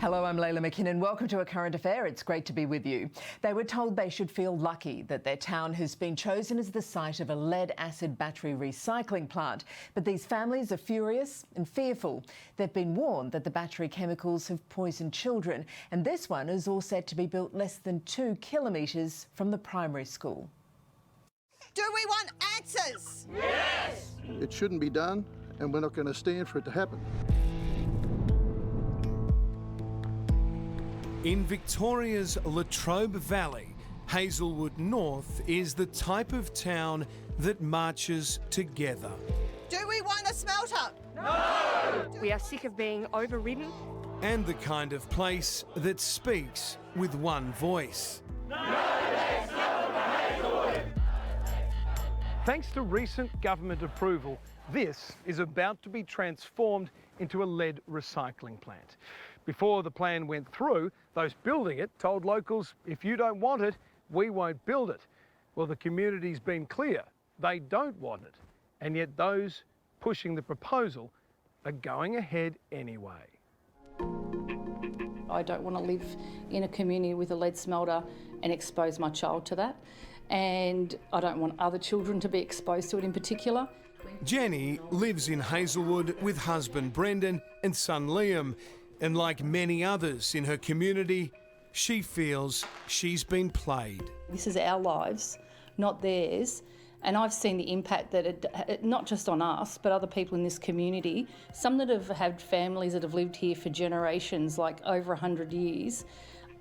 Hello, I'm Layla McKinnon. Welcome to A Current Affair. It's great to be with you. They were told they should feel lucky that their town has been chosen as the site of a lead-acid battery recycling plant. But these families are furious and fearful. They've been warned that the battery chemicals have poisoned children, and this one is all set to be built less than 2 kilometres from the primary school. Do we want answers? Yes! It shouldn't be done, and we're not going to stand for it to happen. In Victoria's Latrobe Valley, Hazelwood North is the type of town that marches together. Do we want a smelter? No! We are sick of being overridden. And the kind of place that speaks with one voice. No lead smelter for Hazelwood! Thanks to recent government approval, this is about to be transformed into a lead recycling plant. Before the plan went through, those building it told locals, if you don't want it, we won't build it. Well, the community's been clear, they don't want it. And yet those pushing the proposal are going ahead anyway. I don't want to live in a community with a lead smelter and expose my child to that. And I don't want other children to be exposed to it in particular. Jenny lives in Hazelwood with husband Brendan and son Liam. And like many others in her community, she feels she's been played. This is our lives, not theirs. And I've seen the impact that it not just on us, but other people in this community, some that have had families that have lived here for generations, like over 100 years,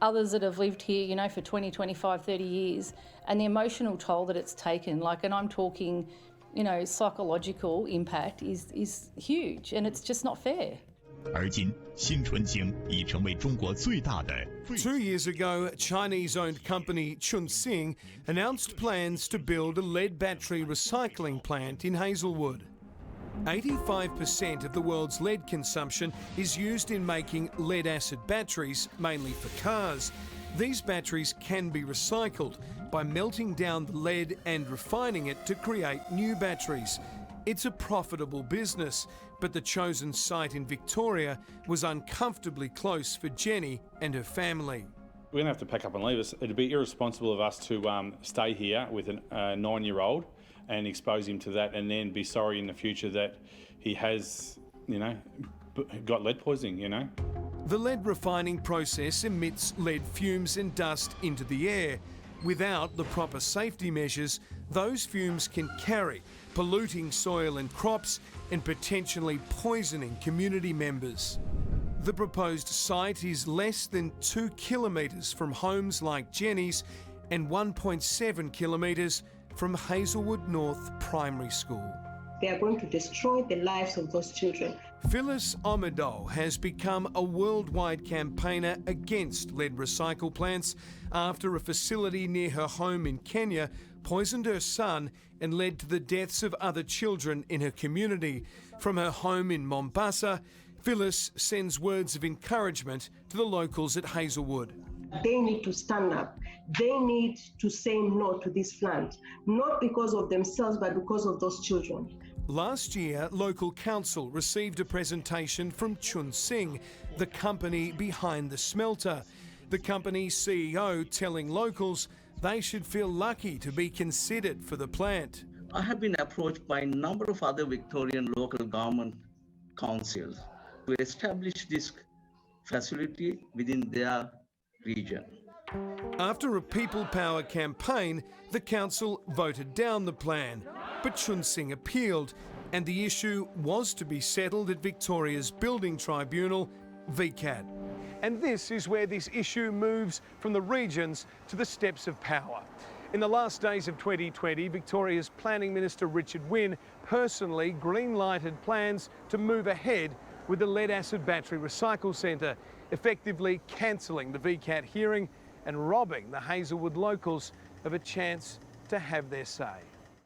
others that have lived here, you know, for 20, 25, 30 years, and the emotional toll that it's taken, and I'm talking, you know, psychological impact is huge, and it's just not fair. 而今，新纯净已成为中国最大的。 2 years ago, Chinese-owned company Chunxing announced plans to build a lead battery recycling plant in Hazelwood. 85% of the world's lead consumption is used in making lead-acid batteries, mainly for cars. These batteries can be recycled by melting down the lead and refining it to create new batteries. It's a profitable business, but the chosen site in Victoria was uncomfortably close for Jenny and her family. We're going to have to pack up and leave us. It'd be irresponsible of us to stay here with a 9-year-old and expose him to that and then be sorry in the future that he has, you know, got lead poisoning, you know. The lead refining process emits lead fumes and dust into the air. Without the proper safety measures, those fumes can carry, polluting soil and crops and potentially poisoning community members. The proposed site is less than 2 kilometres from homes like Jenny's and 1.7 kilometres from Hazelwood North Primary School. They are going to destroy the lives of those children. Phyllis Omadol has become a worldwide campaigner against lead recycle plants after a facility near her home in Kenya poisoned her son and led to the deaths of other children in her community. From her home in Mombasa, Phyllis sends words of encouragement to the locals at Hazelwood. They need to stand up. They need to say no to this plant, not because of themselves, but because of those children. Last year, local council received a presentation from Chunxing, the company behind the smelter. The company's CEO telling locals they should feel lucky to be considered for the plant. I have been approached by a number of other Victorian local government councils to establish this facility within their region. After a people power campaign, the council voted down the plan, but Chunxing appealed, and the issue was to be settled at Victoria's building tribunal, VCAT. And this is where this issue moves from the regions to the steps of power. In the last days of 2020, Victoria's Planning Minister Richard Wynne personally green-lighted plans to move ahead with the lead-acid battery recycle centre, effectively cancelling the VCAT hearing and robbing the Hazelwood locals of a chance to have their say.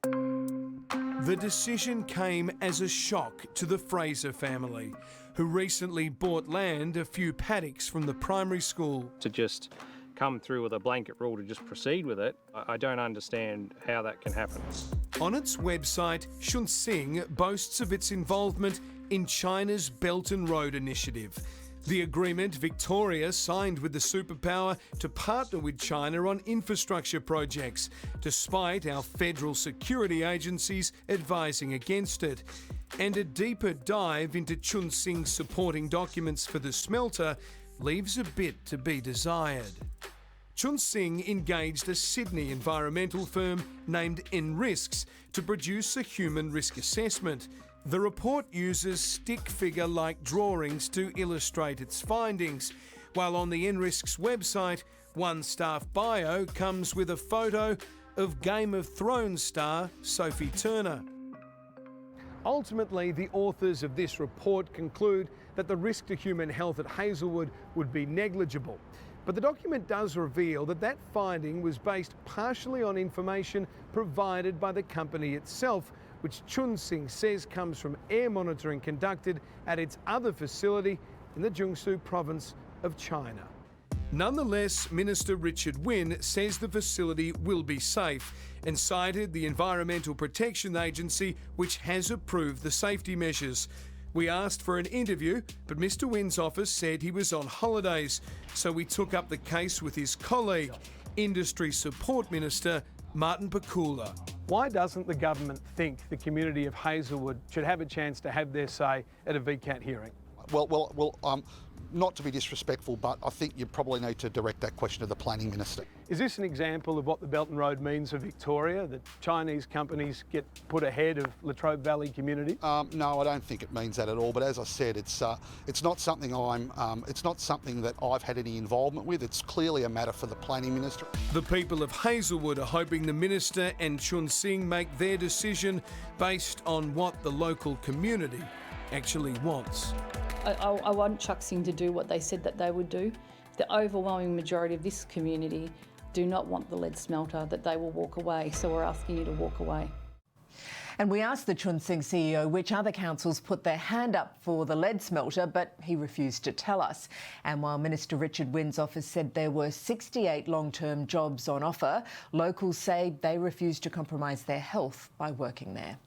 The decision came as a shock to the Fraser family, who recently bought land a few paddocks from the primary school. To just come through with a blanket rule to just proceed with it, I don't understand how that can happen. On its website, Chunxing boasts of its involvement in China's Belt and Road Initiative. The agreement Victoria signed with the superpower to partner with China on infrastructure projects, despite our federal security agencies advising against it. And a deeper dive into Chun Sing's supporting documents for the smelter leaves a bit to be desired. Chun Sing engaged a Sydney environmental firm named NRisks to produce a human risk assessment. The report uses stick figure-like drawings to illustrate its findings, while on the NRisks website, one staff bio comes with a photo of Game of Thrones star Sophie Turner. Ultimately, the authors of this report conclude that the risk to human health at Hazelwood would be negligible. But the document does reveal that that finding was based partially on information provided by the company itself, which Chun Sing says comes from air monitoring conducted at its other facility in the Jiangsu province of China. Nonetheless, Minister Richard Wynne says the facility will be safe and cited the Environmental Protection Agency, which has approved the safety measures. We asked for an interview, but Mr Wynne's office said he was on holidays, so we took up the case with his colleague, Industry Support Minister Martin Pakula. Why doesn't the government think the community of Hazelwood should have a chance to have their say at a VCAT hearing? Well, not to be disrespectful, but I think you probably need to direct that question to the Planning Minister. Is this an example of what the Belt and Road means for Victoria, that Chinese companies get put ahead of Latrobe Valley community? No, I don't think it means that at all. But as I said, it's not something that I've had any involvement with. It's clearly a matter for the Planning Minister. The people of Hazelwood are hoping the Minister and Chun Sing make their decision based on what the local community actually wants. I want Chun Sing to do what they said that they would do. The overwhelming majority of this community do not want the lead smelter, that they will walk away. So we're asking you to walk away. And we asked the Chun Sing CEO which other councils put their hand up for the lead smelter, but he refused to tell us. And while Minister Richard Wynne's office said there were 68 long-term jobs on offer, locals say they refused to compromise their health by working there.